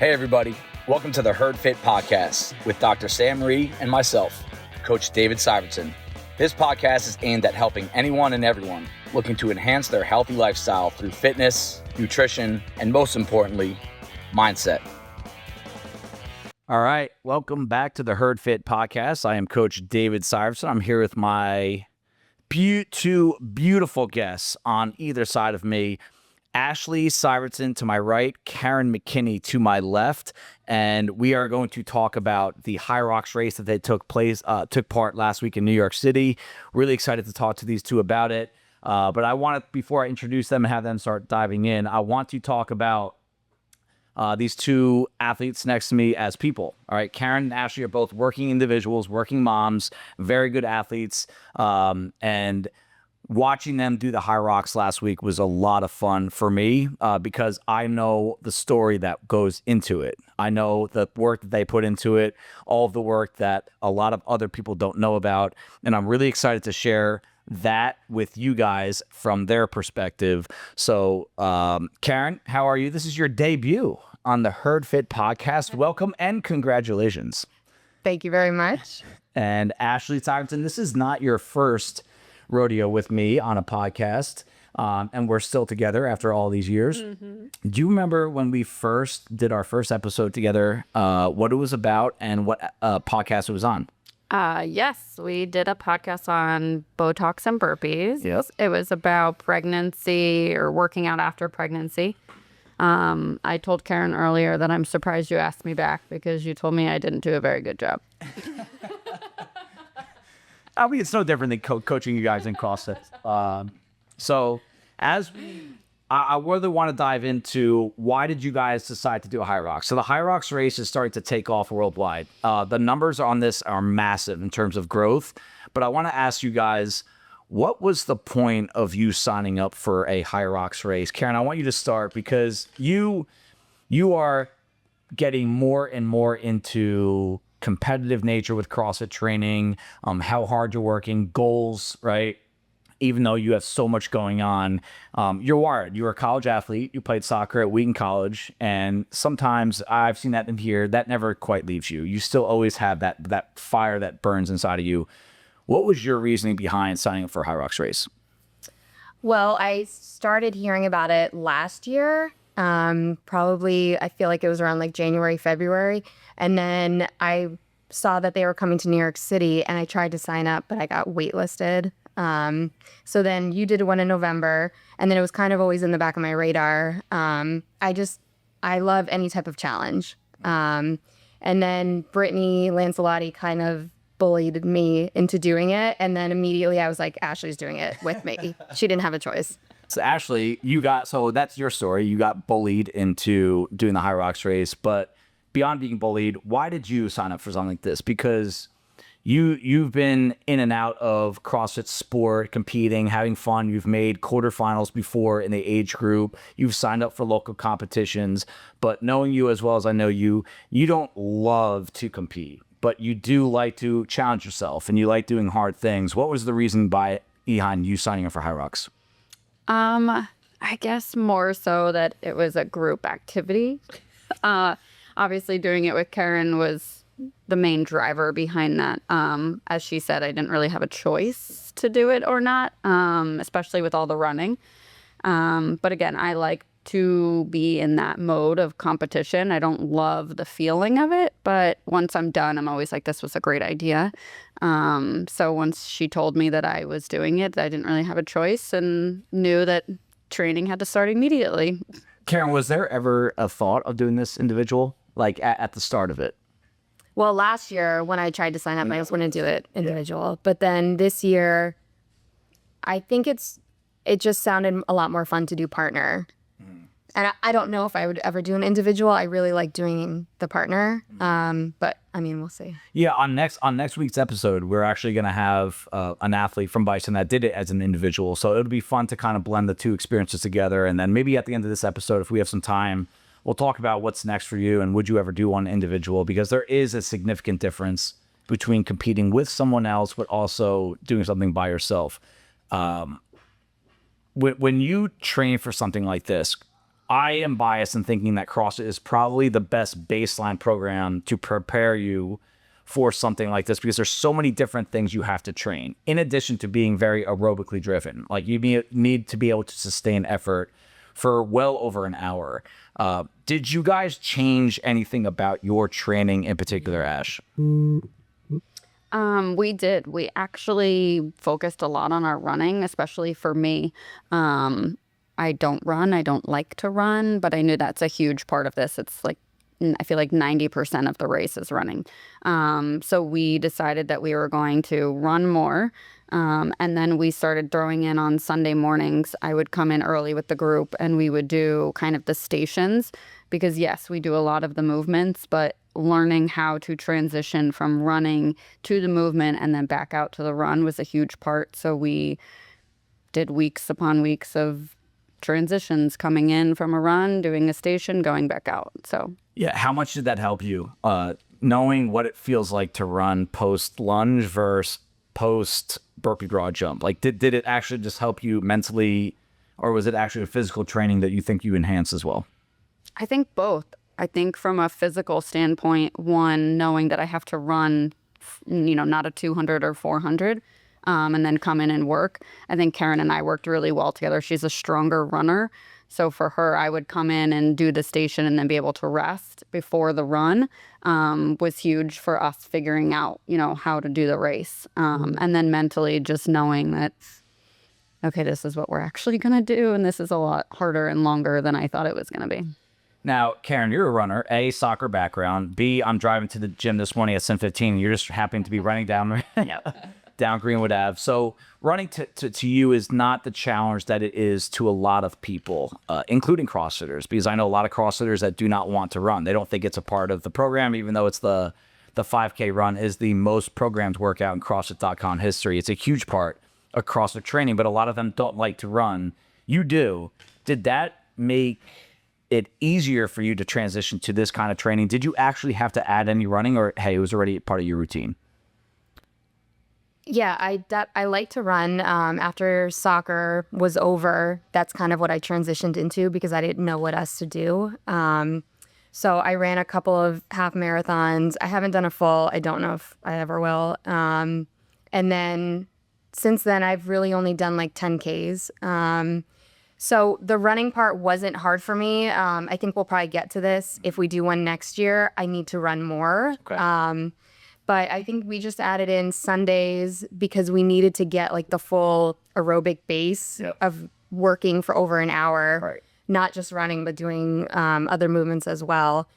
Hey everybody, welcome to the Herd Fit Podcast with Dr. Sam Marie and myself, Coach David Syvertsen. This podcast is aimed at helping anyone and everyone looking to enhance their healthy lifestyle through fitness, nutrition, and most importantly, mindset. All right, welcome back to the Herd Fit Podcast. I am Coach David Syvertsen. I'm here with my two beautiful guests on either side of me. Ashley Syvertsen to my right, Keren McKinney to my left, and we are going to talk about the Hyrox race that they took part last week in New York City. Really excited to talk to these two about it. But I want to, before I introduce them and have them start diving in, I want to talk about these two athletes next to me as people. All right, Keren and Ashley are both working individuals, working moms, very good athletes, and watching them do the Hyrox last week was a lot of fun for me because I know the story that goes into it. I know the work that they put into it, all of the work that a lot of other people don't know about. And I'm really excited to share that with you guys from their perspective. So, Keren, how are you? This is your debut on the Herd Fit Podcast. Welcome and congratulations. Thank you very much. And Ashley Syvertsen, this is not your first rodeo with me on a podcast, and we're still together after all these years. Mm-hmm. Do you remember when we first did our first episode together, what it was about and what podcast it was on? Yes, we did a podcast on Botox and burpees. Yep. It was about pregnancy or working out after pregnancy. I told Keren earlier that I'm surprised you asked me back because you told me I didn't do a very good job. I mean, it's no different than coaching you guys in CrossFit. So I really want to dive into why did you guys decide to do a Hyrox? So the Hyrox race is starting to take off worldwide. The numbers on this are massive in terms of growth. But I want to ask you guys, what was the point of you signing up for a Hyrox race? Keren, I want you to start because you are getting more and more into competitive nature with CrossFit training, how hard you're working, goals, right? Even though you have so much going on, you're wired. You're a college athlete. You played soccer at Wheaton College. And sometimes I've seen that in here. That never quite leaves you. You still always have that fire that burns inside of you. What was your reasoning behind signing up for a Hyrox race? Well, I started hearing about it last year. Probably, I feel like it was around like January, February. And then I saw that they were coming to New York City and I tried to sign up, but I got waitlisted. So then you did one in November and then it was kind of always in the back of my radar. I love any type of challenge. And then Brittany Lancelotti kind of bullied me into doing it. And then immediately I was like, Ashley's doing it with me. She didn't have a choice. So Ashley, so that's your story. You got bullied into doing the Hyrox race, but beyond being bullied, why did you sign up for something like this? Because you've been in and out of CrossFit sport, competing, having fun. You've made quarterfinals before in the age group. You've signed up for local competitions, but knowing you as well as I know you, you don't love to compete, but you do like to challenge yourself and you like doing hard things. What was the reason behind you signing up for Hyrox? I guess more so that it was a group activity. Obviously doing it with Keren was the main driver behind that. As she said, I didn't really have a choice to do it or not, especially with all the running. But again, I like to be in that mode of competition. I don't love the feeling of it, but once I'm done, I'm always like, this was a great idea. So once she told me that I was doing it, I didn't really have a choice and knew that training had to start immediately. Keren, was there ever a thought of doing this individual, like at the start of it? Well, last year when I tried to sign up, I was going to do it individual. But then this year, I think it just sounded a lot more fun to do partner. And I don't know if I would ever do an individual. I really like doing the partner. But I mean, we'll see. Yeah, on next week's episode, we're actually going to have an athlete from Bison that did it as an individual. So it'll be fun to kind of blend the two experiences together. And then maybe at the end of this episode, if we have some time, we'll talk about what's next for you and would you ever do one individual, because there is a significant difference between competing with someone else, but also doing something by yourself. When you train for something like this, I am biased in thinking that CrossFit is probably the best baseline program to prepare you for something like this, because there's so many different things you have to train in addition to being very aerobically driven. Like you need to be able to sustain effort for well over an hour. Did you guys change anything about your training in particular, Ash? We did. We actually focused a lot on our running, especially for me. I don't run. I don't like to run, but I knew that's a huge part of this. It's like, I feel like 90% of the race is running. So we decided that we were going to run more. And then we started throwing in on Sunday mornings. I would come in early with the group and we would do kind of the stations, because yes, we do a lot of the movements, but learning how to transition from running to the movement and then back out to the run was a huge part. So we did weeks upon weeks of transitions, coming in from a run, doing a station, going back out. So yeah, how much did that help you? Knowing what it feels like to run post lunge versus post burpee broad jump. Like, did it actually just help you mentally, or was it actually a physical training that you think you enhanced as well? I think both. I think from a physical standpoint, one, knowing that I have to run, not a 200 or 400, and then come in and work. I think Keren and I worked really well together. She's a stronger runner. So for her, I would come in and do the station and then be able to rest before the run, was huge for us figuring out, how to do the race. And then mentally just knowing that, okay, this is what we're actually going to do. And this is a lot harder and longer than I thought it was going to be. Now, Keren, you're a runner, A, soccer background, B, I'm driving to the gym this morning at 10:15. You're just happening to be running down down Greenwood Ave. So running to you is not the challenge that it is to a lot of people, including CrossFitters, because I know a lot of CrossFitters that do not want to run. They don't think it's a part of the program, even though it's the 5K run is the most programmed workout in CrossFit.com history. It's a huge part of CrossFit training, but a lot of them don't like to run. You do. Did that make it easier for you to transition to this kind of training? Did you actually have to add any running, or hey, it was already part of your routine? Yeah, I like to run. After soccer was over, that's kind of what I transitioned into because I didn't know what else to do. So I ran a couple of half marathons. I haven't done a full. I don't know if I ever will. And then since then, I've really only done like 10Ks. So the running part wasn't hard for me. I think we'll probably get to this. If we do one next year, I need to run more. Okay. But I think we just added in Sundays because we needed to get like the full aerobic base of working for over an hour, right. Not just running, but doing other movements as well.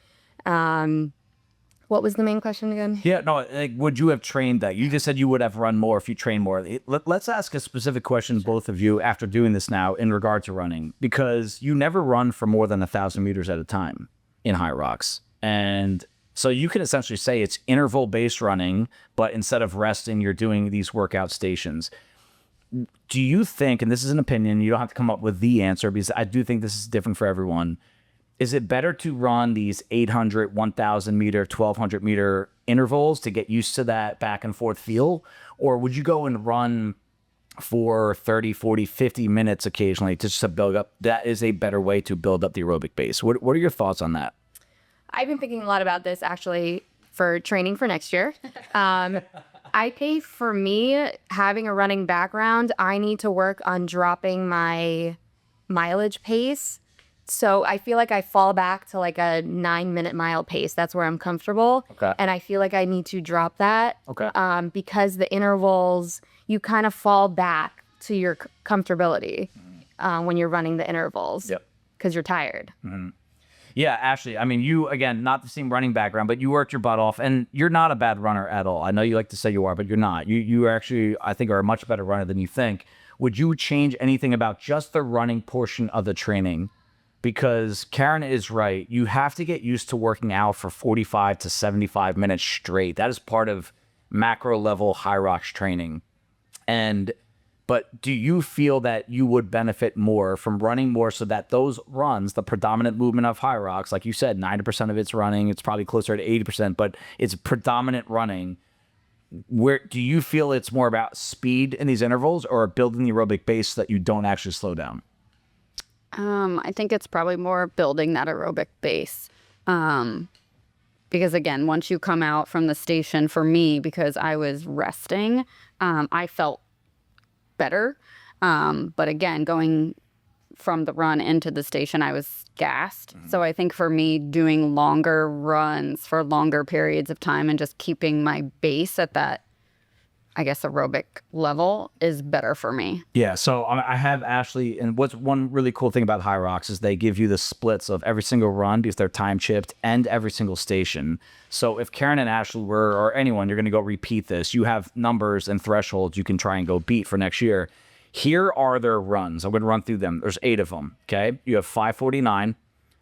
What was the main question again? Yeah, no, like, would you have trained that? You just said you would have run more if you trained more. Let's ask a specific question, both of you, after doing this now in regard to running, because you never run for more than 1,000 meters at a time in Hyrox. And so you can essentially say it's interval-based running, but instead of resting, you're doing these workout stations. Do you think, and this is an opinion, you don't have to come up with the answer because I do think this is different for everyone, is it better to run these 800, 1,000 meter, 1,200 meter intervals to get used to that back and forth feel? Or would you go and run for 30, 40, 50 minutes occasionally just to build up? That is a better way to build up the aerobic base. What are your thoughts on that? I've been thinking a lot about this actually for training for next year. I think for me, having a running background, I need to work on dropping my mileage pace. So I feel like I fall back to like a 9-minute mile pace. That's where I'm comfortable. Okay. And I feel like I need to drop that. Okay. Because the intervals, you kind of fall back to your comfortability when you're running the intervals. Yep. Because you're tired. Mm-hmm. Yeah, Ashley, I mean, you, again, not the same running background, but you worked your butt off, and you're not a bad runner at all. I know you like to say you are, but you're not. You actually, I think, are a much better runner than you think. Would you change anything about just the running portion of the training? Because Keren is right. You have to get used to working out for 45 to 75 minutes straight. That is part of macro-level Hyrox training. But do you feel that you would benefit more from running more so that those runs, the predominant movement of Hyrox, like you said, 90% of it's running, it's probably closer to 80%, but it's predominant running. Where do you feel it's more about speed in these intervals or building the aerobic base so that you don't actually slow down? I think it's probably more building that aerobic base. Because again, once you come out from the station, for me, because I was resting, I felt better. But again, going from the run into the station, I was gassed. So I think for me, doing longer runs for longer periods of time and just keeping my base at that, I guess, aerobic level is better for me. Yeah, so I have Ashley, and what's one really cool thing about Hyrox is they give you the splits of every single run because they're time chipped and every single station. So if Keren and Ashley were, or anyone, you're going to go repeat this, you have numbers and thresholds you can try and go beat for next year. Here are their runs. I'm going to run through them. There's 8 of them, okay? You have 549,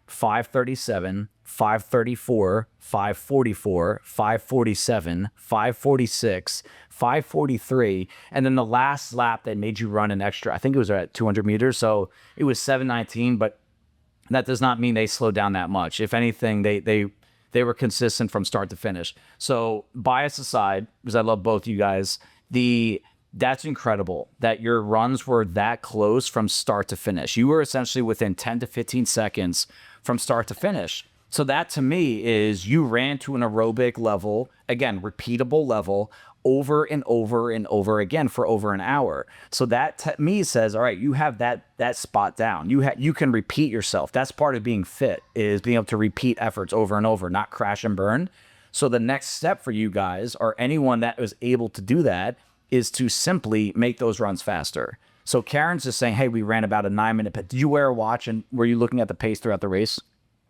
537, 534, 544, 547, 546, 543, and then the last lap that made you run an extra, I think it was at 200 meters, so it was 719, but that does not mean they slowed down that much. If anything, they were consistent from start to finish. So bias aside, because I love both you guys, that's incredible that your runs were that close from start to finish. You were essentially within 10 to 15 seconds from start to finish. So that to me is you ran to an aerobic level, again, repeatable level, over and over and over again for over an hour. So that to me says, all right, you have that spot down. You can repeat yourself. That's part of being fit, is being able to repeat efforts over and over, not crash and burn. So the next step for you guys, or anyone that was able to do that, is to simply make those runs faster. So Karen's just saying, hey, we ran about a 9-minute pace. Did you wear a watch, and were you looking at the pace throughout the race?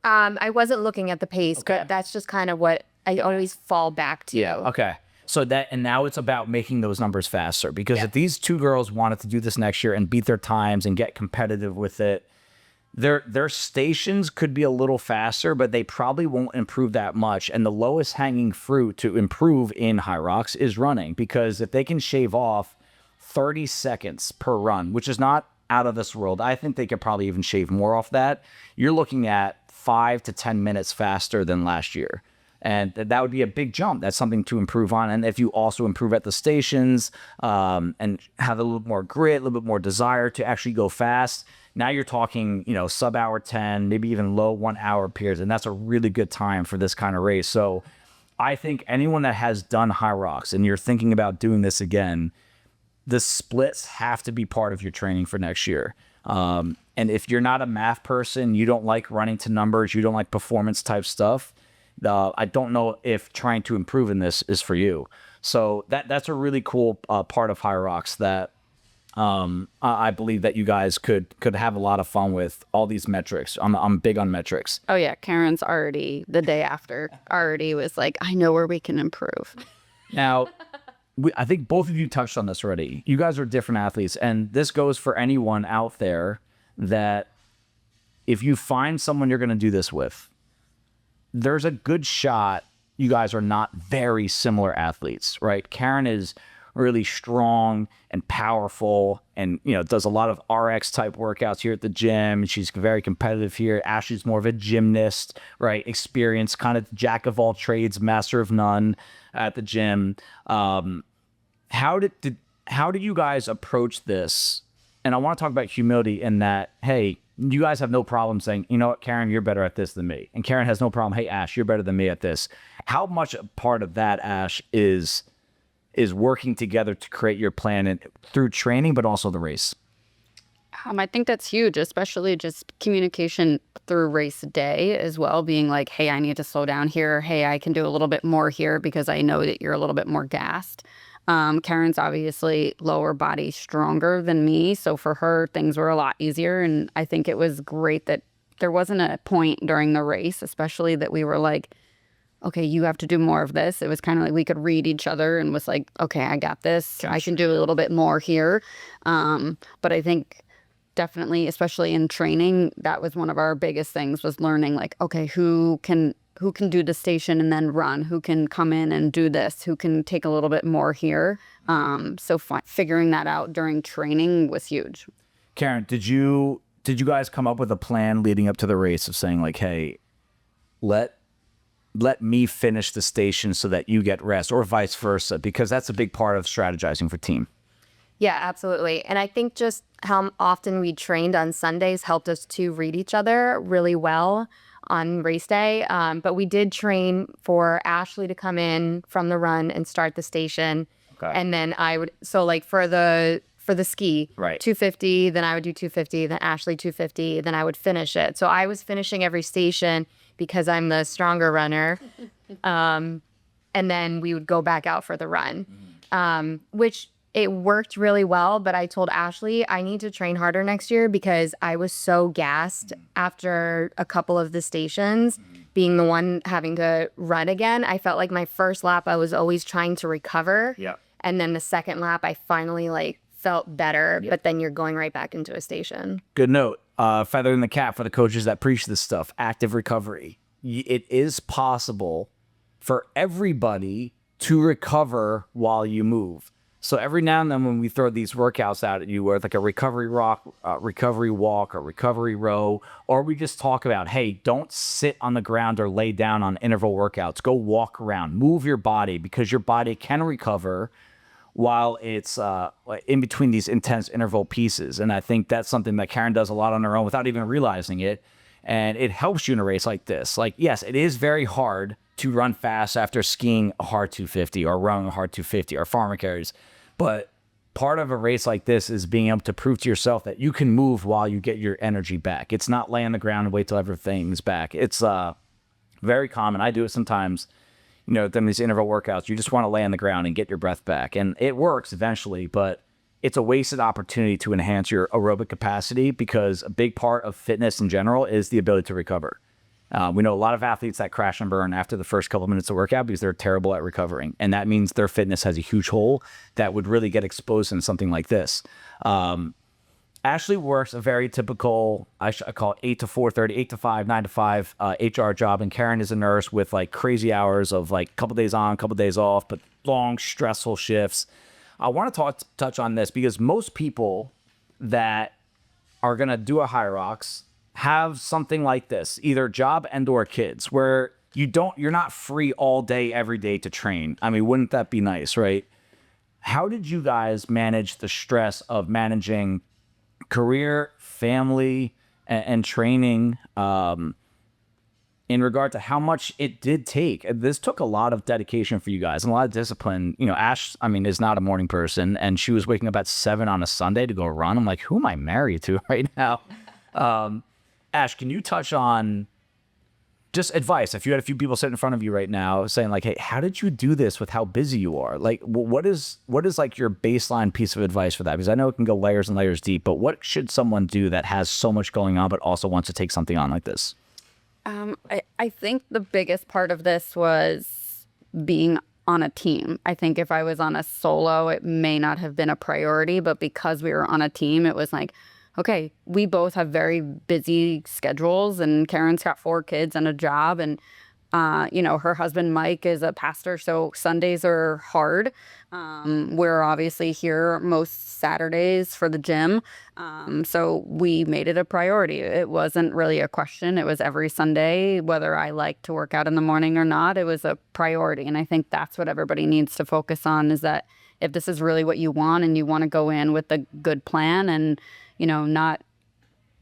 I wasn't looking at the pace, but that's just kind of what I always fall back to. Yeah. Okay. So and now it's about making those numbers faster, because if these 2 girls wanted to do this next year and beat their times and get competitive with it, their stations could be a little faster, but they probably won't improve that much. And the lowest hanging fruit to improve in Hyrox is running, because if they can shave off 30 seconds per run, which is not out of this world, I think they could probably even shave more off that. You're looking at 5 to 10 minutes faster than last year. And that would be a big jump. That's something to improve on. And if you also improve at the stations and have a little more grit, a little bit more desire to actually go fast, now you're talking, sub hour 10, maybe even low 1 hour periods. And that's a really good time for this kind of race. So I think anyone that has done Hyrox and you're thinking about doing this again, the splits have to be part of your training for next year. And if you're not a math person, you don't like running to numbers, you don't like performance type stuff, I don't know if trying to improve in this is for you. So that's a really cool part of Hyrox that I believe that you guys could have a lot of fun with all these metrics. I'm big on metrics. Oh yeah, Karen's already, the day after, already was like, I know where we can improve. Now, I think both of you touched on this already. You guys are different athletes, and this goes for anyone out there that if you find someone you're going to do this with, there's a good shot you guys are not very similar athletes, right? Keren is really strong and powerful and, does a lot of RX type workouts here at the gym. She's very competitive here. Ashley's more of a gymnast, right? Experienced, kind of jack of all trades, master of none at the gym. How did you guys approach this? And I want to talk about humility in that, hey, you guys have no problem saying, you know what, Keren, you're better at this than me. And Keren has no problem, hey, Ash, you're better than me at this. How much a part of that, Ash, is working together to create your plan through training, but also the race? I think that's huge, especially just communication through race day as well, being like, hey, I need to slow down here. Hey, I can do a little bit more here because I know that you're a little bit more gassed. Karen's obviously lower body stronger than me. So for her, things were a lot easier. And I think it was great that there wasn't a point during the race, especially that we were like, okay, you have to do more of this. It was kind of like we could read each other and was like, okay, I got this. Gotcha. I can do a little bit more here. But I think definitely, especially in training, that was one of our biggest things, was learning like, okay, who can do the station and then run, who can come in and do this, who can take a little bit more here. So figuring that out during training was huge. Keren, did you guys come up with a plan leading up to the race of saying like, hey, let me finish the station so that you get rest, or vice versa? Because that's a big part of strategizing for team. Yeah, absolutely. And I think just how often we trained on Sundays helped us to read each other really well on race day. But we did train for Ashley to come in from the run and start the station. Okay. And then I would, so like for the ski, Right. 250, then I would do 250, then Ashley 250, then I would finish it. So I was finishing every station because I'm the stronger runner. And then we would go back out for the run, which it worked really well. But I told Ashley, I need to train harder next year because I was so gassed after a couple of the stations, being the one having to run again. I felt like my first lap, I was always trying to recover. Yeah. And then the second lap, I finally like felt better, but then you're going right back into a station. Good note. Feather in the cap for the coaches that preach this stuff. Active recovery. It is possible for everybody to recover while you move. So every now and then when we throw these workouts out at you, where it's like a recovery recovery walk, or recovery row, or we just talk about, hey, don't sit on the ground or lay down on interval workouts. Go walk around, move your body, because your body can recover while it's in between these intense interval pieces. And I think that's something that Keren does a lot on her own without even realizing it. And it helps you in a race like this. Like, yes, it is very hard to run fast after skiing a hard 250 or running a hard 250 or farmer carries. But part of a race like this is being able to prove to yourself that you can move while you get your energy back. It's not lay on the ground and wait till everything's back. It's very common. I do it sometimes. You know, them these interval workouts, you just want to lay on the ground and get your breath back. And it works eventually, but it's a wasted opportunity to enhance your aerobic capacity, because a big part of fitness in general is the ability to recover. We know a lot of athletes that crash and burn after the first couple of minutes of workout because they're terrible at recovering. And that means their fitness has a huge hole that would really get exposed in something like this. Ashley works a very typical, I call it 8 to 4:30, 8 to 5, 9 to 5 HR job. And Keren is a nurse with like crazy hours of like a couple days on, a couple days off, but long, stressful shifts. I want to touch on this because most people that are going to do a Hyrox have something like this, either job and or kids, where you're not free all day, every day to train. I mean, wouldn't that be nice, right? How did you guys manage the stress of managing career, family, and training in regard to how much it did take? This took a lot of dedication for you guys and a lot of discipline. You know, Ash, I mean, is not a morning person, and she was waking up at 7 on a Sunday to go run. I'm like, who am I married to right now? Ash, can you touch on just advice? If you had a few people sitting in front of you right now saying like, hey, how did you do this with how busy you are? Like, what is like your baseline piece of advice for that? Because I know it can go layers and layers deep, but what should someone do that has so much going on but also wants to take something on like this? I think the biggest part of this was being on a team. I think if I was on a solo, it may not have been a priority, but because we were on a team, it was like, okay, we both have very busy schedules, and Keren's got 4 kids and a job, and you know, her husband Mike is a pastor, so Sundays are hard. We're obviously here most Saturdays for the gym, so we made it a priority. It wasn't really a question. It was every Sunday, whether I like to work out in the morning or not. It was a priority, and I think that's what everybody needs to focus on, is that if this is really what you want and you want to go in with a good plan and, you know, not,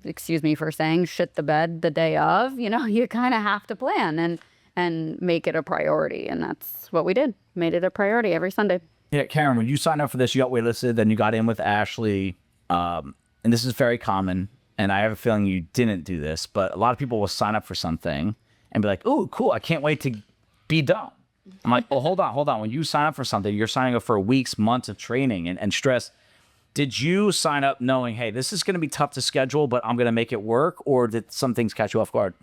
excuse me for saying, shit the bed the day of, you know, you kind of have to plan and make it a priority. And that's what we did. Made it a priority every Sunday. Yeah, Keren, when you signed up for this, you got waitlisted, then you got in with Ashley. And this is very common, and I have a feeling you didn't do this, but a lot of people will sign up for something and be like, oh, cool, I can't wait to be done. I'm like, well, hold on. When you sign up for something, you're signing up for weeks, months of training and stress. Did you sign up knowing, hey, this is going to be tough to schedule, but I'm going to make it work? Or did some things catch you off guard?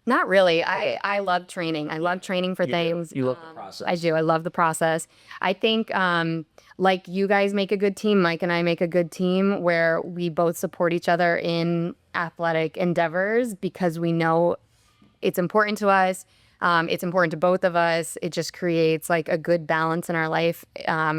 Not really. I love training. I love training for things. You love the process. I do. I love the process. I think like you guys make a good team. Mike and I make a good team where we both support each other in athletic endeavors because we know it's important to us. It's important to both of us. It just creates like a good balance in our life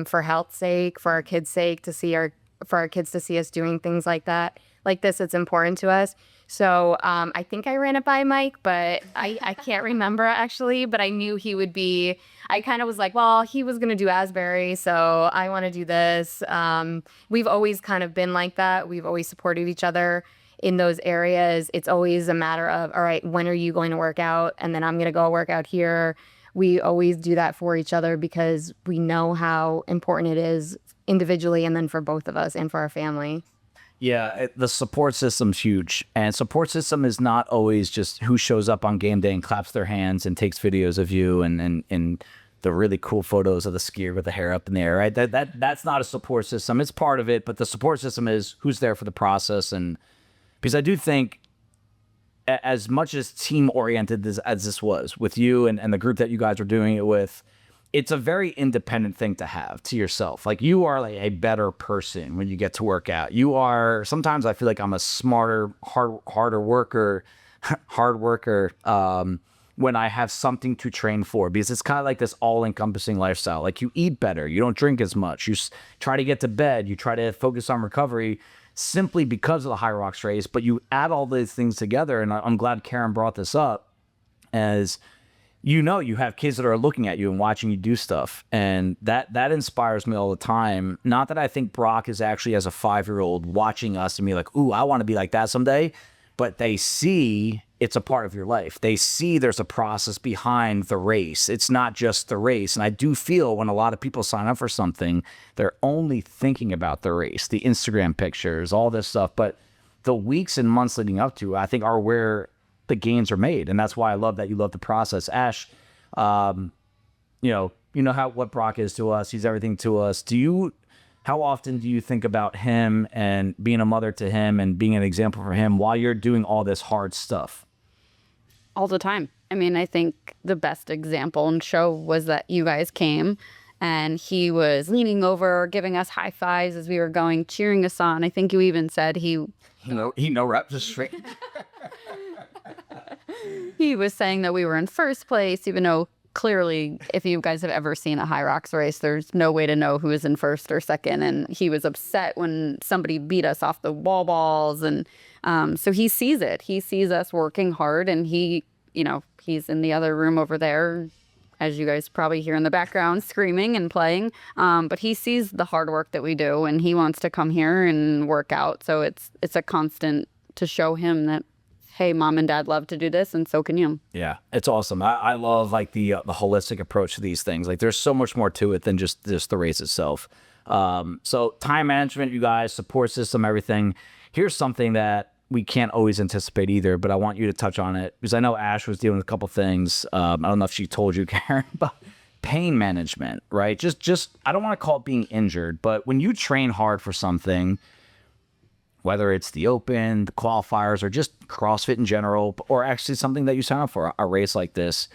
for health's sake, for our kids' sake, to see our for our kids to see us doing things like that. Like this, it's important to us. So I think I ran it by Mike, but I can't remember actually, but I knew he would be, I kind of was like, well, he was going to do Asbury, so I want to do this. We've always kind of been like that. We've always supported each other in those areas. It's always a matter of, all right, when are you going to work out? And then I'm going to go work out here. We always do that for each other because we know how important it is individually and then for both of us and for our family. Yeah, the support system's huge. And support system is not always just who shows up on game day and claps their hands and takes videos of you and the really cool photos of the skier with the hair up in the air, right? That's not a support system. It's part of it, but the support system is who's there for the process. And because I do think as much as team-oriented as this was with you and the group that you guys were doing it with, it's a very independent thing to have to yourself. Like you are like a better person when you get to work out. You are, sometimes I feel like I'm a smarter, hard worker when I have something to train for, because it's kind of like this all-encompassing lifestyle. Like you eat better, you don't drink as much, you try to get to bed, you try to focus on recovery simply because of the Hyrox race, but you add all these things together, and I'm glad Keren brought this up, as you know, you have kids that are looking at you and watching you do stuff. And that inspires me all the time. Not that I think Brock is actually, as a 5-year-old, watching us and be like, ooh, I want to be like that someday. But they see it's a part of your life. They see there's a process behind the race. It's not just the race. And I do feel when a lot of people sign up for something, they're only thinking about the race, the Instagram pictures, all this stuff. But the weeks and months leading up to, I think, are where the gains are made. And that's why I love that you love the process. Ash, you know what Brock is to us. He's everything to us. How often do you think about him and being a mother to him and being an example for him while you're doing all this hard stuff? All the time. I mean, I think the best example and show was that you guys came and he was leaning over, giving us high fives as we were going, cheering us on. I think you even said he no reps, just straight. He was saying that we were in first place, even though clearly, if you guys have ever seen a Hyrox race, there's no way to know who is in first or second. And he was upset when somebody beat us off the wall balls. And so he sees it. He sees us working hard, and he's in the other room over there, as you guys probably hear in the background, screaming and playing. But he sees the hard work that we do, and he wants to come here and work out. So it's a constant to show him that, hey, mom and dad love to do this, and so can you. Yeah, it's awesome. I love like the holistic approach to these things. Like there's so much more to it than just the race itself. So time management, you guys, support system, everything. Here's something that we can't always anticipate either, but I want you to touch on it because I know Ash was dealing with a couple things. I don't know if she told you, Keren, but pain management, right? Just I don't want to call it being injured, but when you train hard for something, whether it's the Open, the qualifiers, or just CrossFit in general, or actually something that you sign up for, a race like this,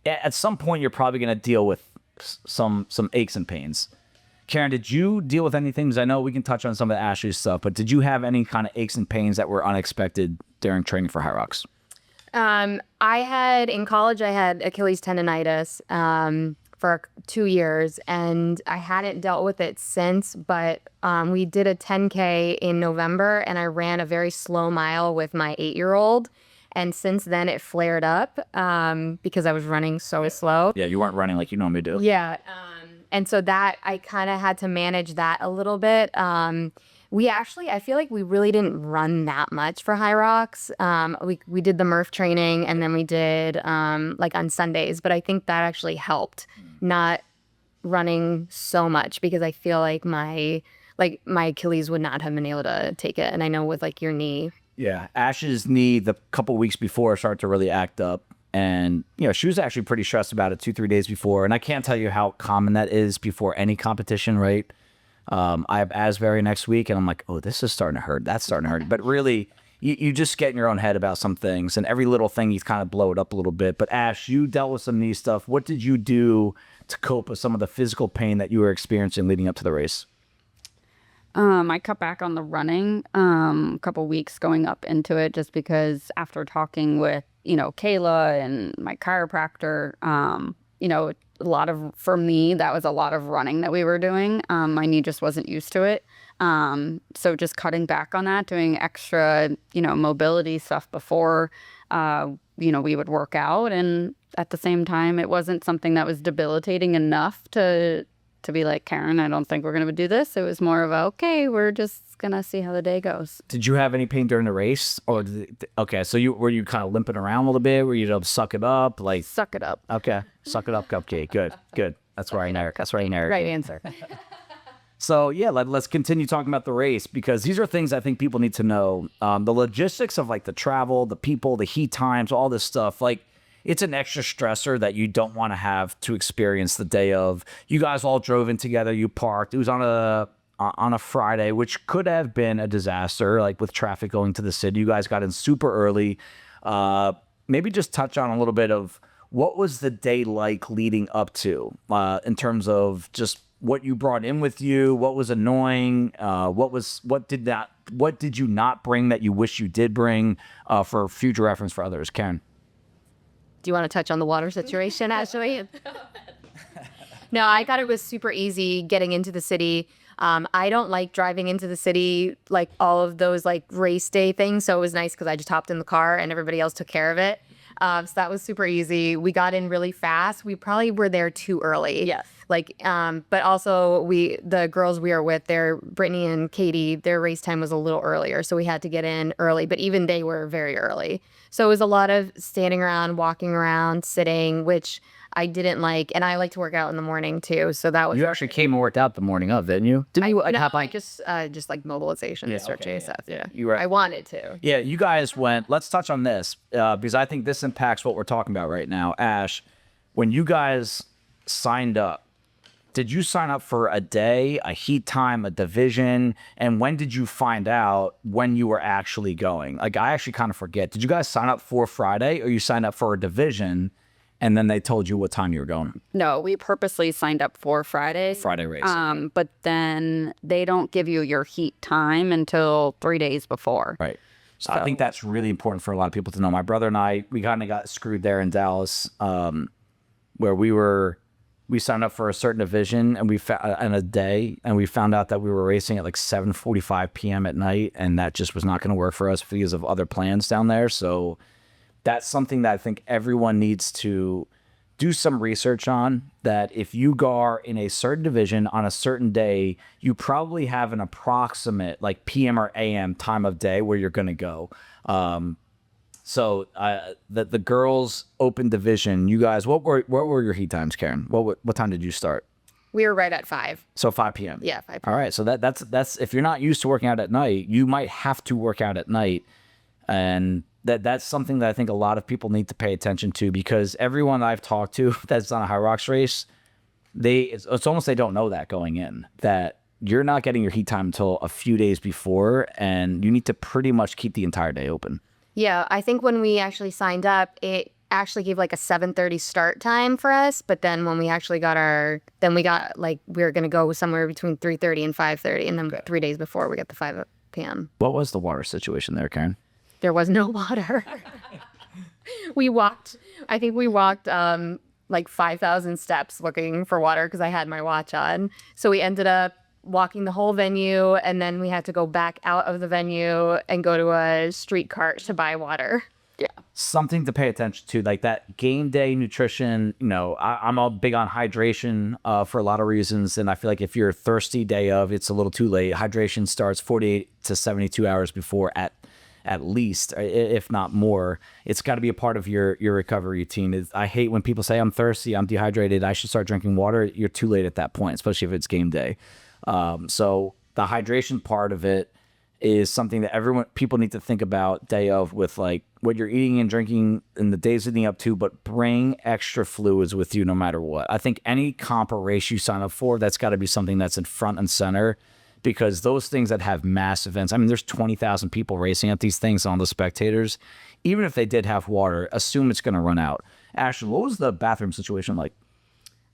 at some point you're probably going to deal with some aches and pains. Keren, did you deal with anything? Because I know we can touch on some of the Ashley's stuff, but did you have any kind of aches and pains that were unexpected during training for Hyrox? In college, I had Achilles tendonitis for 2 years, and I hadn't dealt with it since, but we did a 10K in November, and I ran a very slow mile with my 8-year-old. And since then, it flared up because I was running so slow. Yeah, you weren't running like you normally do. Yeah. And so that I kind of had to manage that a little bit. I feel like we really didn't run that much for Hyrox. We did the Murph training, and then we did like on Sundays, but I think that actually helped not running so much because I feel like my Achilles would not have been able to take it. And I know with like your knee. Yeah, Ash's knee the couple weeks before started to really act up. And, she was actually pretty stressed about it 2-3 days before. And I can't tell you how common that is before any competition, right? I have Asbury next week, and I'm like, oh, this is starting to hurt. That's starting to hurt. But really, you just get in your own head about some things. And every little thing, you kind of blow it up a little bit. But Ash, you dealt with some knee stuff. What did you do to cope with some of the physical pain that you were experiencing leading up to the race? I cut back on the running a couple weeks going up into it just because after talking with, Kayla and my chiropractor, for me, that was a lot of running that we were doing. My knee just wasn't used to it. So just cutting back on that, doing extra, mobility stuff before, we would work out. And at the same time, it wasn't something that was debilitating enough to be like, Keren, I don't think we're going to do this. It was more of okay, we're just going to see how the day goes. Did you have any pain during the race? Or okay, so were you kind of limping around a little bit? Were you suck it up? Suck it up. Okay, suck it up, cupcake. Good. That's where I know. Right answer. So yeah, let's continue talking about the race, because these are things I think people need to know. The logistics of the travel, the people, the heat times, all this stuff. It's an extra stressor that you don't want to have to experience the day of. You guys all drove in together. You parked. It was on a Friday, which could have been a disaster, with traffic going to the city. You guys got in super early. Maybe just touch on a little bit of what was the day like leading up to, in terms of just what you brought in with you, what was annoying, what did you not bring that you wish you did bring, for future reference for others. Keren. Do you want to touch on the water situation, Ashley? No, I thought it was super easy getting into the city. I don't like driving into the city, all of those race day things. So it was nice because I just hopped in the car and everybody else took care of it. So that was super easy. We got in really fast. We probably were there too early. Yes. But also the girls we were with, Brittany and Katie, their race time was a little earlier. So we had to get in early, but even they were very early. So it was a lot of standing around, walking around, sitting, which I didn't like. And I like to work out in the morning too. So that was. You actually came and worked out the morning of, didn't you? Didn't you just mobilization and stretching and stuff. Yeah. You were. I wanted to. Yeah, you guys went. Let's touch on this, because I think this impacts what we're talking about right now. Ash, when you guys signed up, did you sign up for a day, a heat time, a division? And when did you find out when you were actually going? I actually kind of forget. Did you guys sign up for Friday, or you signed up for a division and then they told you what time you were going? No, we purposely signed up for Friday. Friday race. But then they don't give you your heat time until 3 days before. Right. So I think that's really important for a lot of people to know. My brother and I, we kind of got screwed there in Dallas, where we signed up for a certain division and in a day, and we found out that we were racing at 7:45 p.m. at night, and that just was not going to work for us because of other plans down there. So that's something that I think everyone needs to do some research on, that if you go in a certain division on a certain day, you probably have an approximate PM or AM time of day where you're going to go. So the girls open division, you guys, what were your heat times, Keren? What time did you start? We were right at 5. So 5 p.m. Yeah, 5 p.m. All right. So that's if you're not used to working out at night, you might have to work out at night, and that's something that I think a lot of people need to pay attention to, because everyone I've talked to that's on a Hyrox race, it's almost they don't know that going in, that you're not getting your heat time until a few days before, and you need to pretty much keep the entire day open. Yeah, I think when we actually signed up, it actually gave a 7:30 start time for us. But then when we actually got we were going to go somewhere between 3:30 and 5:30. And then 3 days before we got the 5 p.m. What was the water situation there, Keren? There was no water. We walked 5,000 steps looking for water because I had my watch on. So we ended up walking the whole venue, and then we had to go back out of the venue and go to a street cart to buy water. Yeah. Something to pay attention to, that game day nutrition. I'm all big on hydration for a lot of reasons, and I feel like if you're thirsty day of, it's a little too late. Hydration starts 48 to 72 hours before at least, if not more. It's got to be a part of your recovery routine. I hate when people say, I'm thirsty, I'm dehydrated, I should start drinking water. You're too late at that point, especially if it's game day. So the hydration part of it is something that people need to think about day of, with what you're eating and drinking in the days leading up to, but bring extra fluids with you no matter what. I think any comp or race you sign up for, that's got to be something that's in front and center, because those things that have mass events, there's 20,000 people racing at these things on the spectators. Even if they did have water, assume it's going to run out. Ashley, what was the bathroom situation like?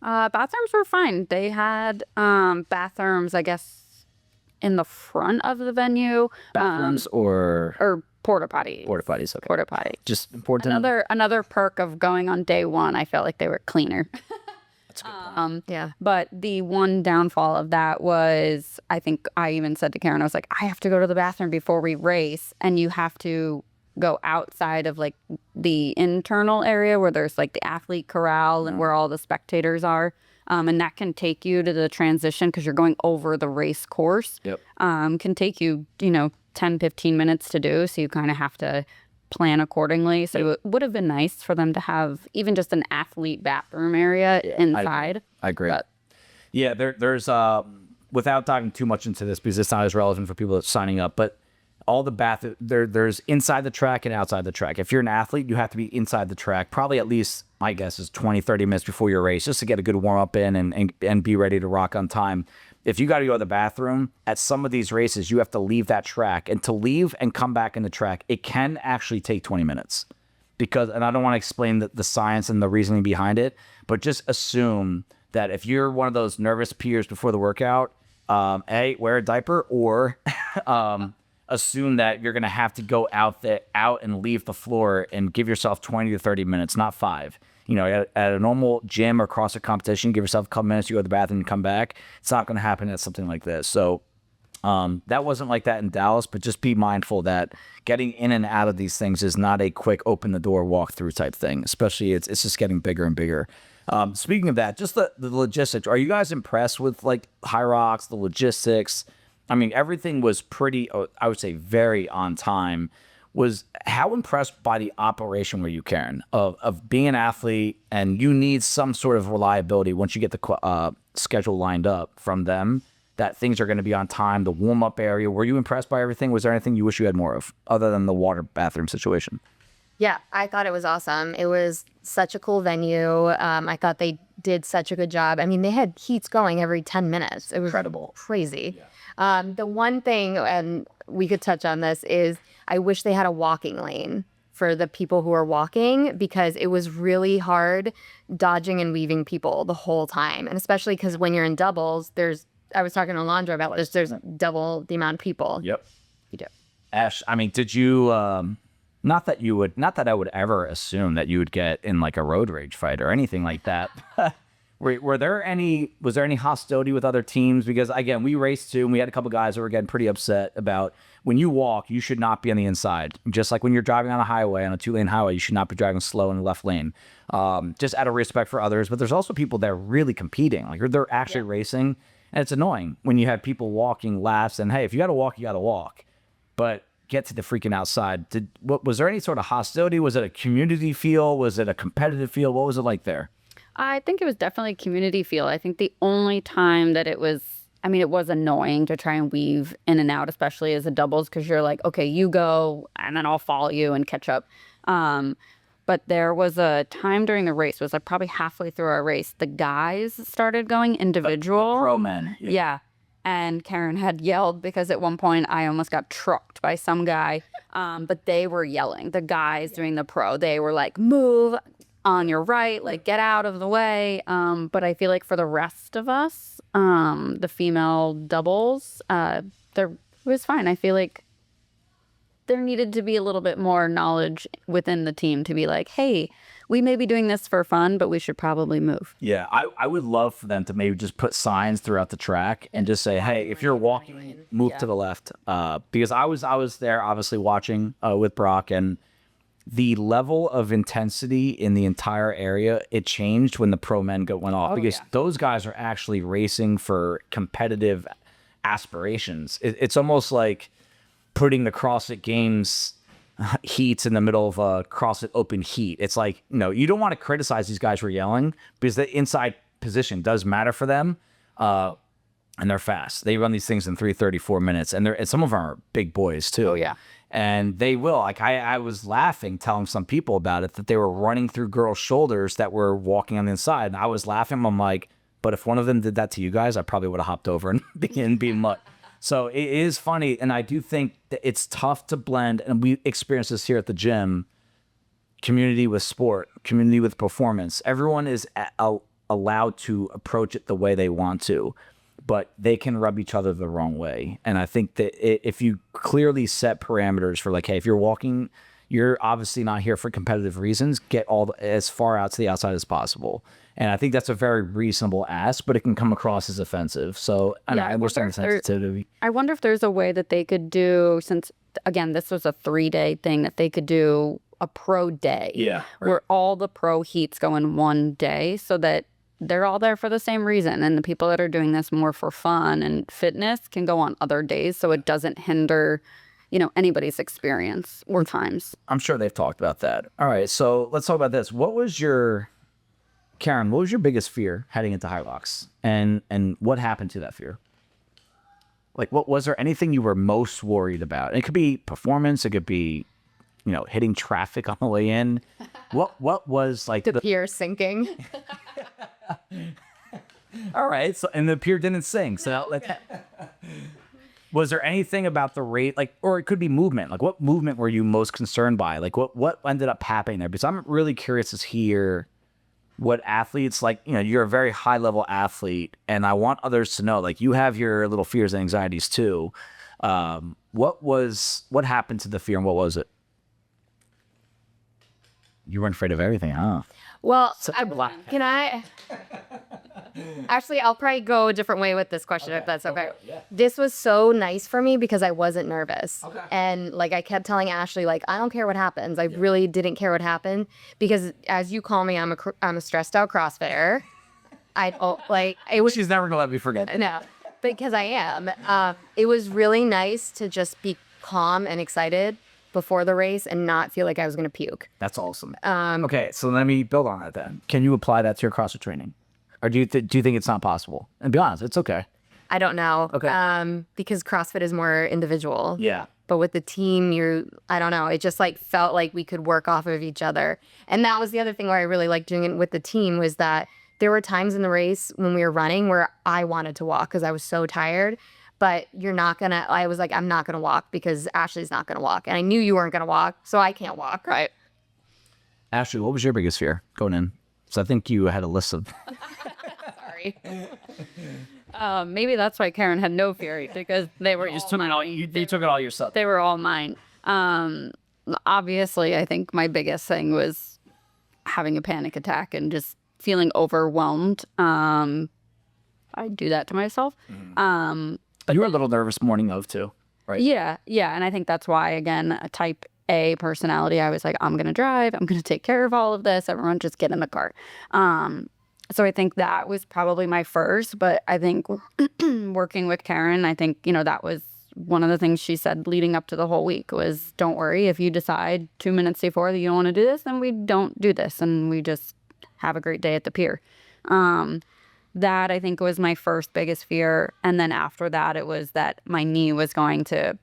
Bathrooms were fine. They had bathrooms, I guess, in the front of the venue. Bathrooms or porta potty. Porta potties, okay. Porta potty. Just important. Another perk of going on day one, I felt like they were cleaner. That's a good point. Yeah. But the one downfall of that was, I think I even said to Keren, I was like, I have to go to the bathroom before we race, and you have to go outside of like the internal area where there's like the athlete corral and where all the spectators are. And that can take you to the transition because you're going over the race course. Yep. Can take you, 10, 15 minutes to do. So you kind of have to plan accordingly. So it would have been nice for them to have even just an athlete bathroom area inside. I agree. But yeah, there's without diving too much into this because it's not as relevant for people that's signing up, but all the there's inside the track and outside the track. If you're an athlete, you have to be inside the track, probably at least, my guess is 20, 30 minutes before your race, just to get a good warm up in and be ready to rock on time. If you got to go to the bathroom at some of these races, you have to leave that track, and to leave and come back in the track, it can actually take 20 minutes because, and I don't want to explain the science and the reasoning behind it, but just assume that if you're one of those nervous peers before the workout, wear a diaper, or assume that you're going to have to go out and leave the floor and give yourself 20 to 30 minutes, not 5. At a normal gym or CrossFit competition, give yourself a couple minutes, you go to the bathroom and come back. It's not going to happen at something like this. So that wasn't like that in Dallas, but just be mindful that getting in and out of these things is not a quick open the door walk through type thing, especially it's just getting bigger and bigger. Speaking of that, just the logistics, are you guys impressed with like Hyrox, the logistics? I mean, everything was pretty, I would say, very on time. How impressed by the operation were you, Keren, of being an athlete, and you need some sort of reliability once you get the schedule lined up from them, that things are going to be on time, the warm-up area. Were you impressed by everything? Was there anything you wish you had more of other than the water bathroom situation? Yeah, I thought it was awesome. It was such a cool venue. I thought they did such a good job. I mean, they had heats going every 10 minutes. It was incredible, crazy. Yeah. The one thing, and we could touch on this, is I wish they had a walking lane for the people who are walking, because it was really hard dodging and weaving people the whole time. And especially because when you're in doubles, I was talking to Alondra about this, there's double the amount of people. Yep. You do. Ash, I mean, did you, not that I would ever assume that you would get in like a road rage fight or anything like that. Was there any hostility with other teams? Because again, we raced too, and we had a couple guys that were getting pretty upset about when you walk, you should not be on the inside. Just like when you're driving on a highway, on a 2-lane highway, you should not be driving slow in the left lane. Just out of respect for others. But there's also people that are really competing, like they're actually racing, and it's annoying when you have people walking laps. And hey, if you got to walk, you got to walk. But get to the freaking outside. Was there any sort of hostility? Was it a community feel? Was it a competitive feel? What was it like there? I think it was definitely a community feel. I think the only time that it was annoying to try and weave in and out, especially as a doubles, because you're like, okay, you go, and then I'll follow you and catch up. But there was a time during the race, it was like probably halfway through our race, the guys started going individual. Pro men. Yeah. And Keren had yelled because at one point I almost got trucked by some guy. But they were yelling. The guys doing the pro, they were like, move on your right, like get out of the way. But I feel like for the rest of us, the female doubles, it was fine. I feel like there needed to be a little bit more knowledge within the team to be like, hey, we may be doing this for fun, but we should probably move. Yeah, I would love for them to maybe just put signs throughout the track and just say, hey, if you're walking, move to the left. Because I was there obviously watching with Brock, and the level of intensity in the entire area, it changed when the pro men went off, because those guys are actually racing for competitive aspirations. It's almost like putting the CrossFit Games heats in the middle of a CrossFit Open heat. It's like, you don't want to criticize these guys for yelling, because the inside position does matter for them. And they're fast. They run these things in 3:34 minutes, and some of them are big boys too. Oh yeah. And they will. Like I was laughing, telling some people about it, that they were running through girls' shoulders that were walking on the inside. And I was laughing. I'm like, but if one of them did that to you guys, I probably would have hopped over and been mutt. So it is funny. And I do think that it's tough to blend. And we experience this here at the gym, community with sport, community with performance. Everyone is allowed to approach it the way they want to. but they can rub each other the wrong way. And I think that if you clearly set parameters for like, hey, if you're walking, you're obviously not here for competitive reasons, get as far out to the outside as possible. And I think that's a very reasonable ask, but it can come across as offensive. So I understand the sensitivity. I wonder if there's a way that they could do, since, again, this was a 3-day thing, that they could do a pro day. Yeah. Right. Where all the pro heats go in one day so that they're all there for the same reason. And the people that are doing this more for fun and fitness can go on other days so it doesn't hinder, anybody's experience or times. I'm sure they've talked about that. All right. So let's talk about this. Keren, what was your biggest fear heading into Hyrox? And what happened to that fear? Like, what was there anything you were most worried about? It could be performance. It could be, hitting traffic on the way in. What was like the pier sinking? All right. So, and the pier didn't sink. So was there anything about the rate, like, or it could be movement? Like, what movement were you most concerned by? Like, what ended up happening there? Because I'm really curious to hear what athletes, like, you're a very high level athlete, and I want others to know, like, you have your little fears and anxieties too. What happened to the fear, and what was it? You weren't afraid of everything, huh? Well, actually, I'll probably go a different way with this question, if that's okay. Yeah. This was so nice for me because I wasn't nervous. Okay. And like I kept telling Ashley, like, I don't care what happens. I really didn't care what happened because, as you call me, I'm a stressed out CrossFitter. She's never gonna let me forget. No, because I am. It was really nice to just be calm and excited before the race and not feel like I was going to puke. That's awesome. Okay, so let me build on that then. Can you apply that to your CrossFit training? Or do you think it's not possible? And be honest, it's okay. I don't know. Okay. Because CrossFit is more individual. Yeah. But with the team, I don't know. It just like felt like we could work off of each other. And that was the other thing where I really liked doing it with the team, was that there were times in the race when we were running where I wanted to walk because I was so tired. But I was like, I'm not going to walk because Ashley's not going to walk. And I knew you weren't going to walk, so I can't walk, right? Ashley, what was your biggest fear going in? So I think you had a list of... Sorry. Maybe that's why Keren had no fear, because they were You took it all yourself. They were all mine. Obviously, I think my biggest thing was having a panic attack and just feeling overwhelmed. I do that to myself. But you were a little nervous morning of too, right? Yeah. And I think that's why, again, a type A personality, I was like, I'm going to drive. I'm going to take care of all of this. Everyone just get in the car. So I think that was probably my first. But I think working with Keren, I think, that was one of the things she said leading up to the whole week was, don't worry. If you decide 2 minutes before that you don't want to do this, then we don't do this. And we just have a great day at the pier. That, I think, was my first biggest fear. And then after that, it was that my knee was going to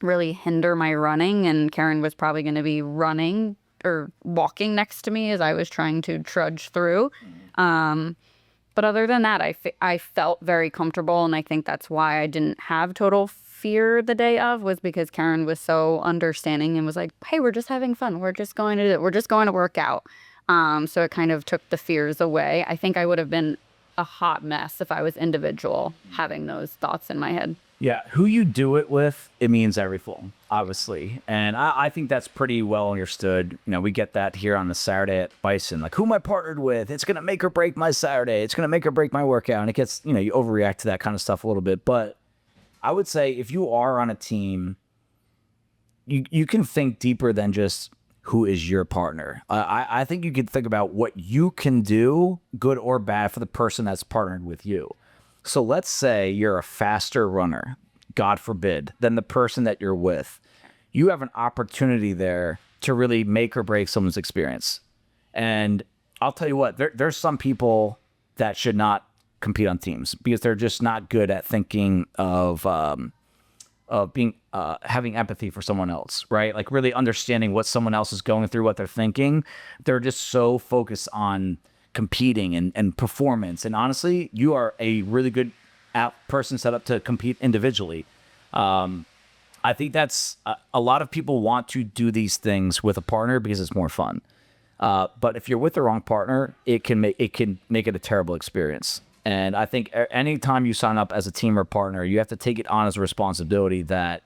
really hinder my running. And Keren was probably going to be running or walking next to me as I was trying to trudge through. But other than that, I felt very comfortable. And I think that's why I didn't have total fear the day of, was because Keren was so understanding and was like, hey, we're just having fun. We're just going to work out. So it kind of took the fears away. I think I would have been a hot mess if I was individual having those thoughts in my head. Yeah, who you do it with, it means everything, obviously. And I think that's pretty well understood. We get that here on the Saturday at Bison. Like, who am I partnered with? It's going to make or break my Saturday. It's going to make or break my workout. And it gets, you overreact to that kind of stuff a little bit. But I would say if you are on a team, you can think deeper than just who is your partner. I think you could think about what you can do, good or bad, for the person that's partnered with you. So let's say you're a faster runner, God forbid, than the person that you're with. You have an opportunity there to really make or break someone's experience. And I'll tell you what, there's some people that should not compete on teams because they're just not good at thinking of being having empathy for someone else, right? Like really understanding what someone else is going through, what they're thinking. They're just so focused on competing and performance. And honestly, you are a really good person set up to compete individually. I think that's a lot of people want to do these things with a partner because it's more fun. But if you're with the wrong partner, it can make it a terrible experience. And I think anytime you sign up as a team or partner, you have to take it on as a responsibility that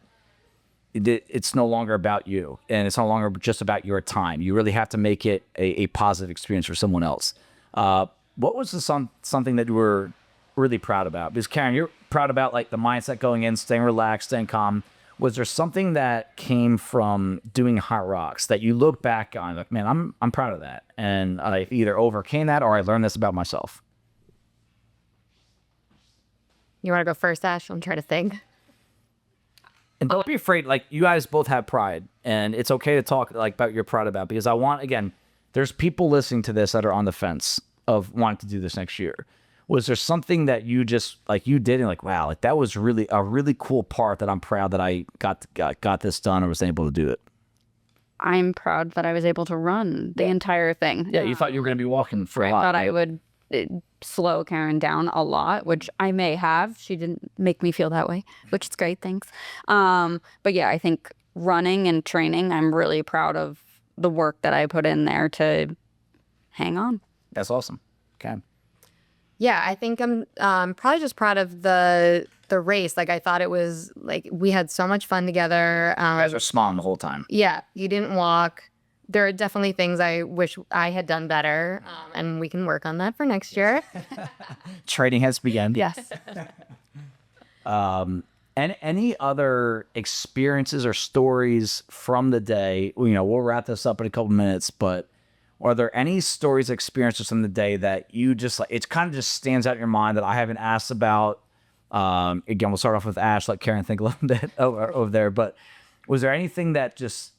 it's no longer about you, and it's no longer just about your time. You really have to make it a positive experience for someone else. What was something that you were really proud about? Because Keren, you're proud about like the mindset going in, staying relaxed, staying calm. Was there something that came from doing Hyrox that you look back on like, man, I'm proud of that, and I either overcame that or I learned this about myself? You want to go first, Ash? I'm trying to think. And don't be afraid. Like, you guys both have pride, and it's okay to talk like about your pride about, because I want, again, there's people listening to this that are on the fence of wanting to do this next year. Was there something that you just like you did and like, wow, like that was really a really cool part that I'm proud that I got this done or was able to do it? I'm proud that I was able to run the entire thing. Yeah, you thought you were going to be walking for a lot. I thought I would slow Keren down a lot, which I may have. She didn't make me feel that way, which is great. Thanks. But yeah, I think running and training, I'm really proud of the work that I put in there to hang on. That's awesome. Okay. Yeah, I think I'm probably just proud of the race. Like, I thought it was like we had so much fun together. You guys are smiling the whole time. Yeah, you didn't walk. There are definitely things I wish I had done better, and we can work on that for next year. Training has begun. Yes. And any other experiences or stories from the day? You know, we'll wrap this up in a couple minutes, but are there any stories, experiences from the day that you just like, it kind of just stands out in your mind that I haven't asked about? Again, we'll start off with Ash, let Keren think a little bit over there, but was there anything that just,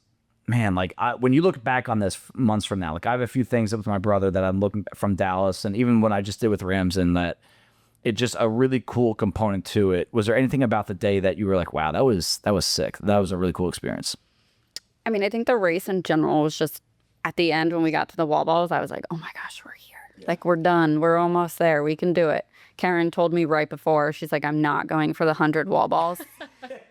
man, like when you look back on this months from now, like I have a few things with my brother that I'm looking from Dallas, and even when I just did with Rams, and that it just a really cool component to it. Was there anything about the day that you were like, wow, that was sick. That was a really cool experience? I mean, I think the race in general was just at the end when we got to the wall balls, I was like, oh my gosh, we're here. Like, we're done. We're almost there. We can do it. Keren told me right before, she's like, I'm not going for the 100 wall balls,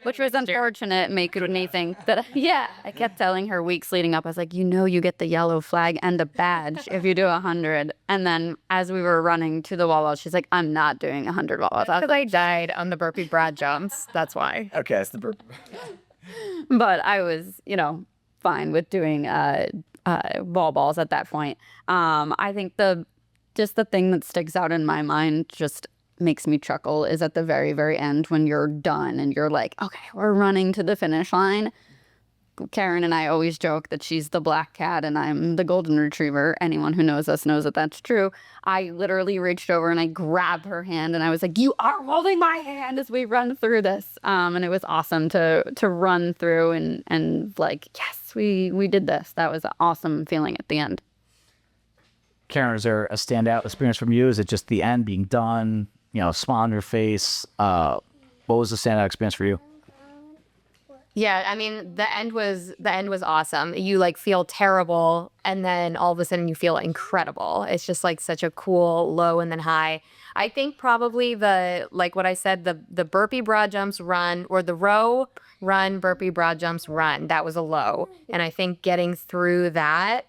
which was unfortunate, making me think that, yeah, I kept telling her weeks leading up, I was like, you get the yellow flag and a badge if you do 100. And then as we were running to the wall balls, she's like, I'm not doing 100 wall balls. Because I died on the burpee broad jumps. That's why. Okay, that's the burpee. But I was, fine with doing wall balls at that point. I think the thing that sticks out in my mind, just makes me chuckle, is at the very, very end when you're done and you're like, okay, we're running to the finish line. Keren and I always joke that she's the black cat and I'm the golden retriever. Anyone who knows us knows that that's true. I literally reached over and I grabbed her hand and I was like, you are holding my hand as we run through this. And it was awesome to run through and like, yes, we did this. That was an awesome feeling at the end. Keren, is there a standout experience from you? Is it just the end, being done, smile on your face? What was the standout experience for you? Yeah, I mean, the end was awesome. You like feel terrible, and then all of a sudden you feel incredible. It's just like such a cool low and then high. I think probably like what I said, the burpee broad jumps run, or the row run burpee broad jumps run, that was a low. And I think getting through that,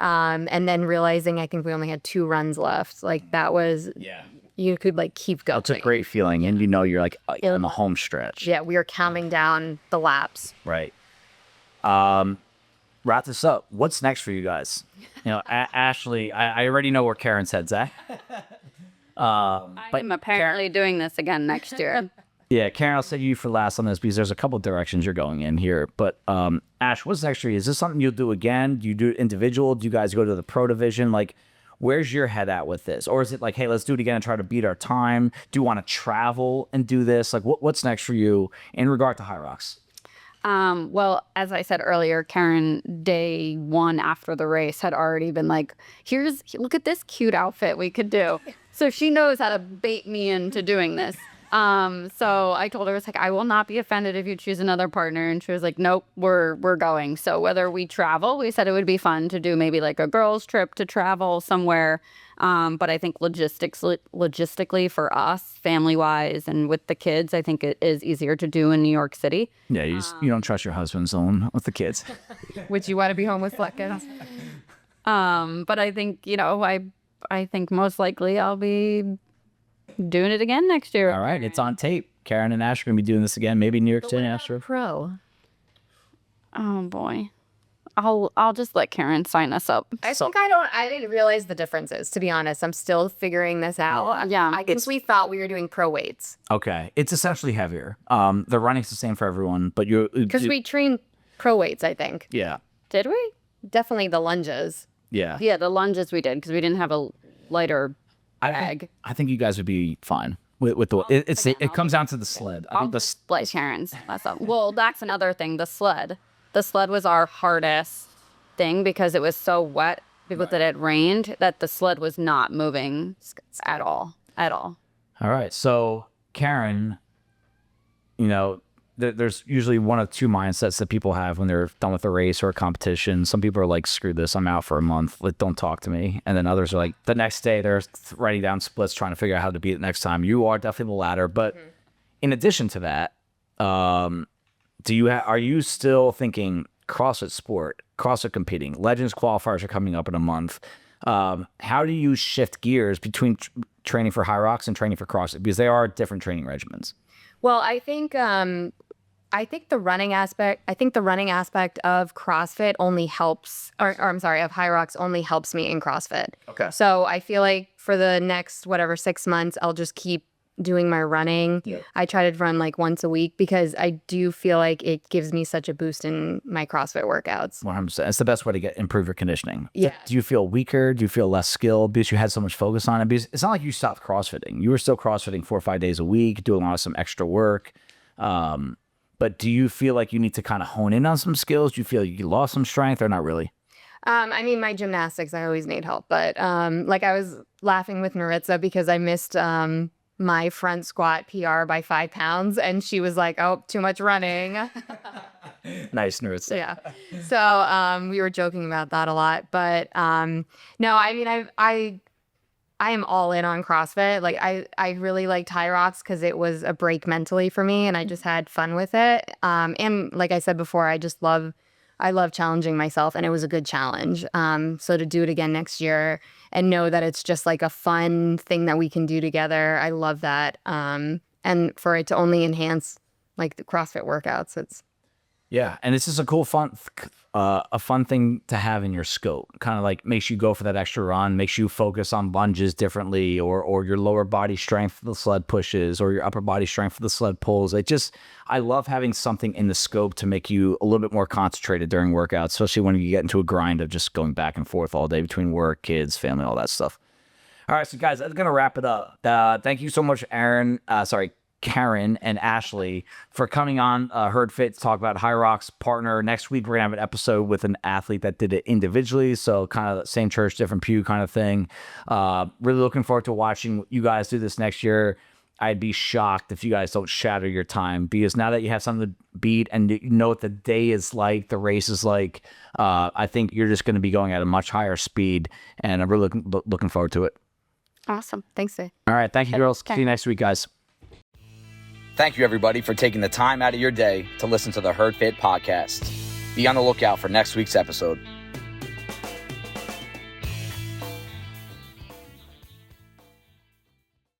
and then realizing I think we only had 2 runs left, like that was, yeah, you could like keep going. It's a great feeling, and you're like in the home stretch. Yeah, we were counting down the laps. Right. Wrap this up. What's next for you guys? Ashley, I already know where Keren's head's at. I'm apparently doing this again next year. Yeah, Keren, I'll save you for last on this because there's a couple directions you're going in here. But Ash, what's next for you? Is this something you'll do again? Do you do it individual? Do you guys go to the pro division? Like, where's your head at with this? Or is it like, hey, let's do it again and try to beat our time? Do you want to travel and do this? Like, what's next for you in regard to Hyrox? Well, as I said earlier, Keren, day 1 after the race, had already been like, look at this cute outfit we could do. So she knows how to bait me into doing this. So I told her, it's like, I will not be offended if you choose another partner. And she was like, nope, we're going. So whether we travel, we said it would be fun to do maybe like a girls trip to travel somewhere. But I think logistically for us, family wise, and with the kids, I think it is easier to do in New York City. Yeah. You don't trust your husband's own with the kids. Would you want to be home with flat kids? But I think, I think most likely I'll be doing it again next year. All right, it's on tape. Keren and Ash are going to be doing this again. Maybe New York City after. Pro. Oh boy. I'll just let Keren sign us up. I didn't realize the differences, to be honest. I'm still figuring this out. Yeah. I guess we thought we were doing pro weights. Okay, it's essentially heavier. The running's the same for everyone, but Because we train pro weights, I think. Yeah. Did we? Definitely the lunges. Yeah. Yeah, the lunges we did because we didn't have a lighter bag. I think you guys would be fine with the. It comes down to the sled. I think the Like Karen's. That's all. Well, that's another thing. The sled. The sled was our hardest thing because it was so wet because it had rained that the sled was not moving at all. At all. All right. So, Keren, there's usually one of two mindsets that people have when they're done with a race or a competition. Some people are like, screw this, I'm out for a month. Don't talk to me. And then others are like, the next day they're writing down splits, trying to figure out how to beat it next time. You are definitely the latter. But in addition to that, are you still thinking CrossFit sport, CrossFit competing? Legends qualifiers are coming up in a month. How do you shift gears between training for Hyrox and training for CrossFit? Because they are different training regimens. Well, I think the running aspect of CrossFit only helps, of Hyrox only helps me in CrossFit. Okay. So I feel like for the next 6 months, I'll just keep doing my running. Yeah. I try to run like once a week because I do feel like it gives me such a boost in my CrossFit workouts. 100%. It's the best way to improve your conditioning. Yeah. Do you feel weaker? Do you feel less skilled because you had so much focus on it? Because it's not like you stopped CrossFitting. You were still CrossFitting 4 or 5 days a week, doing a lot of some extra work. But do you feel like you need to kind of hone in on some skills? Do you feel you lost some strength or not really? I mean, my gymnastics, I always need help. But like I was laughing with Maritza because I missed my front squat PR by 5 pounds. And she was like, oh, too much running. Nice, nerds. Yeah. So we were joking about that a lot. But no, I mean, I am all in on CrossFit. Like I really liked Hyrox because it was a break mentally for me and I just had fun with it. And like I said before, I love challenging myself and it was a good challenge. So to do it again next year and know that it's just like a fun thing that we can do together. I love that. And for it to only enhance like the CrossFit workouts, Yeah, and it's just a cool, a fun thing to have in your scope. Kind of like makes you go for that extra run, makes you focus on lunges differently, or your lower body strength for the sled pushes, or your upper body strength for the sled pulls. I love having something in the scope to make you a little bit more concentrated during workouts, especially when you get into a grind of just going back and forth all day between work, kids, family, all that stuff. All right, so guys, that's gonna wrap it up. Thank you so much, Keren and Ashley, for coming on Herd Fit to talk about Hyrox partner. Next week, we're going to have an episode with an athlete that did it individually. So kind of same church, different pew kind of thing. Really looking forward to watching you guys do this next year. I'd be shocked if you guys don't shatter your time because now that you have something to beat and you know what the day is like, the race is like, I think you're just going to be going at a much higher speed. And I'm really looking forward to it. Awesome. Thanks, Dave. All right. Thank you, girls. Okay. See you next week, guys. Thank you, everybody, for taking the time out of your day to listen to the Herd Fit podcast. Be on the lookout for next week's episode.